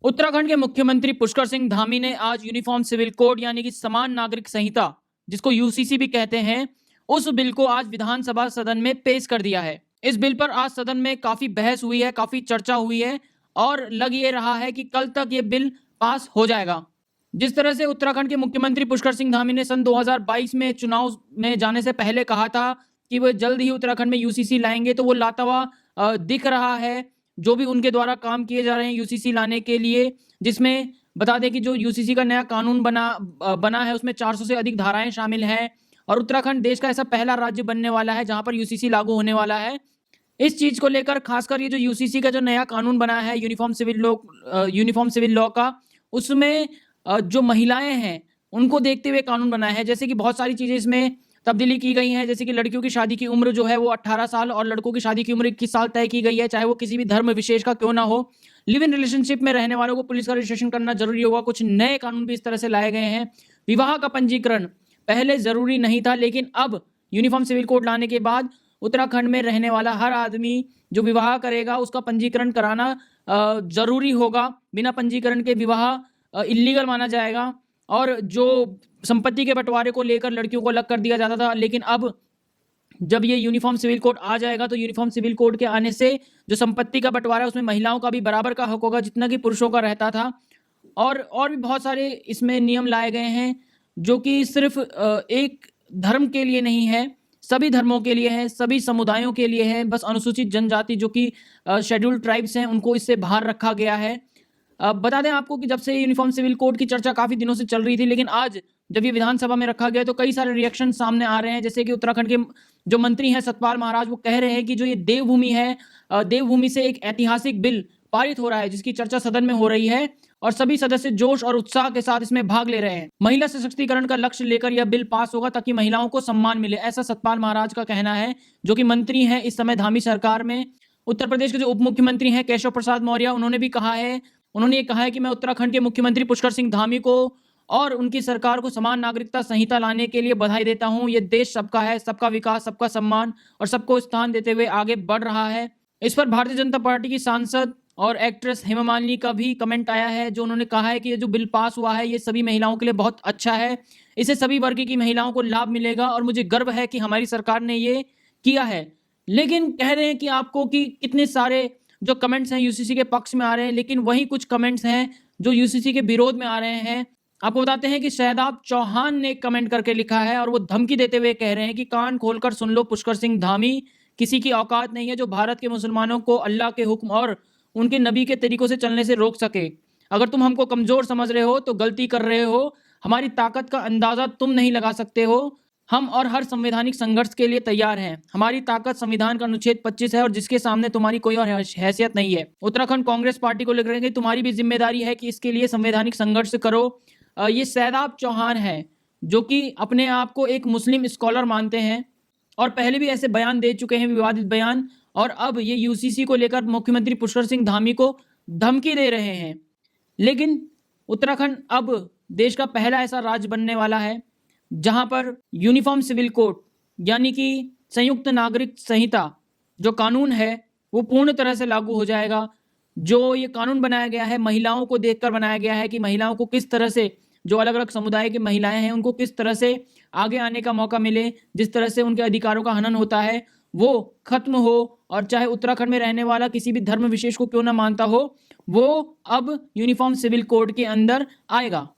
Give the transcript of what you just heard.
उत्तराखंड के मुख्यमंत्री पुष्कर सिंह धामी ने आज यूनिफॉर्म सिविल कोड यानी कि समान नागरिक संहिता, जिसको यूसीसी भी कहते हैं, उस बिल को आज विधानसभा सदन में पेश कर दिया है। इस बिल पर आज सदन में काफी बहस हुई है, काफी चर्चा हुई है और लग ये रहा है कि कल तक ये बिल पास हो जाएगा। जिस तरह से उत्तराखंड के मुख्यमंत्री पुष्कर सिंह धामी ने सन 2022 में चुनाव में जाने से पहले कहा था कि वो जल्द ही उत्तराखंड में यूसीसी लाएंगे, तो वो लाता हुआ दिख रहा है। जो भी उनके द्वारा काम किए जा रहे हैं यूसीसी लाने के लिए, जिसमें बता दें कि जो यूसीसी का नया कानून बना है उसमें 400 से अधिक धाराएं शामिल हैं और उत्तराखंड देश का ऐसा पहला राज्य बनने वाला है जहां पर यूसीसी लागू होने वाला है। इस चीज को लेकर खासकर ये जो यूसीसी का जो नया कानून बना है यूनिफॉर्म सिविल लॉ का, उसमें जो महिलाएं हैं उनको देखते हुए कानून बना है। जैसे कि बहुत सारी चीजें इसमें तब्दीली की गई हैं, जैसे कि लड़कियों की शादी की उम्र जो है वो 18 साल और लड़कों की शादी की उम्र 21 साल तय की गई है, चाहे वो किसी भी धर्म विशेष का क्यों ना हो। लिव इन रिलेशनशिप में रहने वालों को पुलिस का रजिस्ट्रेशन करना जरूरी होगा। कुछ नए कानून भी इस तरह से लाए गए हैं। विवाह का पंजीकरण पहले जरूरी नहीं था, लेकिन अब यूनिफॉर्म सिविल कोड लाने के बाद उत्तराखंड में रहने वाला हर आदमी जो विवाह करेगा उसका पंजीकरण कराना जरूरी होगा। बिना पंजीकरण के विवाह इल्लीगल माना जाएगा। और जो संपत्ति के बंटवारे को लेकर लड़कियों को अलग कर दिया जाता था, लेकिन अब जब ये यूनिफॉर्म सिविल कोड आ जाएगा तो यूनिफॉर्म सिविल कोड के आने से जो संपत्ति का बंटवारा है उसमें महिलाओं का भी बराबर का हक होगा जितना कि पुरुषों का रहता था। और भी बहुत सारे इसमें नियम लाए गए हैं जो कि सिर्फ एक धर्म के लिए नहीं है, सभी धर्मों के लिए है, सभी समुदायों के लिए है। बस अनुसूचित जनजाति जो कि शेड्यूल्ड ट्राइब्स हैं उनको इससे बाहर रखा गया है। बता दें आपको कि जब से यूनिफॉर्म सिविल कोड की चर्चा काफी दिनों से चल रही थी, लेकिन आज जब ये विधानसभा में रखा गया तो कई सारे रिएक्शन सामने आ रहे हैं। जैसे कि उत्तराखंड के जो मंत्री हैं सतपाल महाराज, वो कह रहे हैं कि जो ये देवभूमि है, देवभूमि से एक ऐतिहासिक बिल पारित हो रहा है जिसकी चर्चा सदन में हो रही है और सभी सदस्य जोश और उत्साह के साथ इसमें भाग ले रहे हैं। महिला सशक्तिकरण का लक्ष्य लेकर यह बिल पास होगा ताकि महिलाओं को सम्मान मिले, ऐसा सतपाल महाराज का कहना है, जो कि मंत्री हैं इस समय धामी सरकार में। उत्तर प्रदेश के जो उप मुख्यमंत्री हैं केशव प्रसाद मौर्य, उन्होंने ये कहा है कि मैं उत्तराखंड के मुख्यमंत्री पुष्कर सिंह धामी को और उनकी सरकार को समान नागरिकता संहिता लाने के लिए बधाई देता हूं। ये देश सबका है, सबका विकास, सबका सम्मान और सबको स्थान देते हुए आगे बढ़ रहा है। इस पर भारतीय जनता पार्टी की सांसद और एक्ट्रेस हेमा मालिनी का भी कमेंट आया है, जो उन्होंने कहा है कि ये जो बिल पास हुआ है ये सभी महिलाओं के लिए बहुत अच्छा है, इससे सभी वर्ग की महिलाओं को लाभ मिलेगा और मुझे गर्व है कि हमारी सरकार ने ये किया है। लेकिन कह रहे हैं कि आपको कि कितने सारे जो कमेंट्स हैं यूसीसी के पक्ष में आ रहे हैं, लेकिन वही कुछ कमेंट्स हैं जो यूसीसी के विरोध में आ रहे हैं। आपको बताते हैं कि शहजाद चौहान ने कमेंट करके लिखा है और वो धमकी देते हुए कह रहे हैं कि कान खोलकर सुन लो पुष्कर सिंह धामी, किसी की औकात नहीं है जो भारत के मुसलमानों को अल्लाह के हुक्म और उनके नबी के तरीकों से चलने से रोक सके। अगर तुम हमको कमजोर समझ रहे हो तो गलती कर रहे हो। हमारी ताकत का अंदाजा तुम नहीं लगा सकते हो। हम और हर संवैधानिक संघर्ष के लिए तैयार हैं। हमारी ताकत संविधान का अनुच्छेद 25 है और जिसके सामने तुम्हारी कोई और हैसियत नहीं है। उत्तराखंड कांग्रेस पार्टी को लिख रहे हैं कि तुम्हारी भी जिम्मेदारी है कि इसके लिए संवैधानिक संघर्ष करो। ये शहजाद चौहान है जो कि अपने आप को एक मुस्लिम स्कॉलर मानते हैं और पहले भी ऐसे बयान दे चुके हैं, विवादित बयान, और अब ये यूसीसी को लेकर मुख्यमंत्री पुष्कर सिंह धामी को धमकी दे रहे हैं। लेकिन उत्तराखंड अब देश का पहला ऐसा राज्य बनने वाला है जहां पर यूनिफॉर्म सिविल कोड यानी कि संयुक्त नागरिक संहिता जो कानून है वो पूर्ण तरह से लागू हो जाएगा। जो ये कानून बनाया गया है महिलाओं को देखकर बनाया गया है कि महिलाओं को किस तरह से, जो अलग अलग समुदाय की महिलाएं हैं उनको किस तरह से आगे आने का मौका मिले, जिस तरह से उनके अधिकारों का हनन होता है वो खत्म हो। और चाहे उत्तराखंड में रहने वाला किसी भी धर्म विशेष को क्यों ना मानता हो, वो अब यूनिफॉर्म सिविल कोड के अंदर आएगा।